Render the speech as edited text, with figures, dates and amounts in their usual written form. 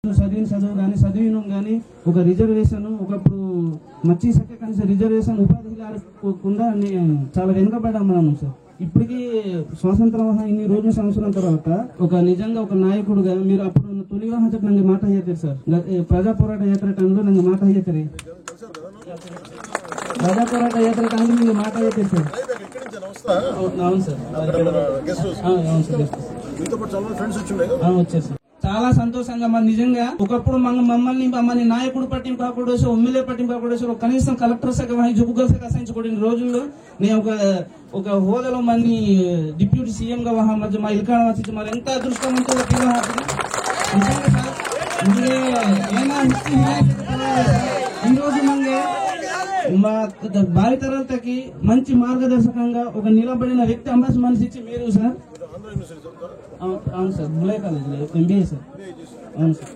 చదువు కానీ చదివినం కానీ ఒక రిజర్వేషన్ ఒకప్పుడు మచ్చి సఖ్య కనీస రిజర్వేషన్ ఉపాధి లేకుండా చాలా వెనుకబడ్డాం మనం సార్. ఇప్పటికీ స్వాతంత్రం ఇన్ని రోజుల సంవత్సరం తర్వాత ఒక నిజంగా ఒక నాయకుడుగా మీరు అప్పుడు తొలి వివాహ చట్టం ನಂಗೆ మాట ಹೇಳ್ತೀರಿ సార్. ప్రజా పోరాట యాత్ర టైంలో ನಂಗೆ మాట ಹೇಳ್ತೀರಿ. ప్రజా పోరాట యాత్ర టైంలో ನಿಮಗೆ మాట ಹೇಳ್ತೀರಿ సార్. అవును సార్. అవును సార్ వచ్చేసి చాలా సంతోషంగా మరి నిజంగా ఒకప్పుడు మమ్మల్ని నాయకుడు పట్టింపు కాకూడదు, ఎమ్మెల్యే పట్టింపు కాకూడదు, కనీసం కలెక్టర్ శాఖ జుబుగల్ శాఖ అసహించకూడని రోజుల్లో నేను ఒక హోదాలో మంది డిప్యూటీ సీఎం గా మధ్య మా ఇల్కాడ వచ్చి మరి ఎంత అదృష్టవంతులు ఈ రోజు మంగే మా భావి తరాలకి మంచి మార్గదర్శకంగా ఒక నిలబడిన వ్యక్తి అంబాస్ మనిషి ఇచ్చి మీరు సార్. అవును సార్, బులే కాలేజ్ ఎంబీఏ సార్. అవును సార్.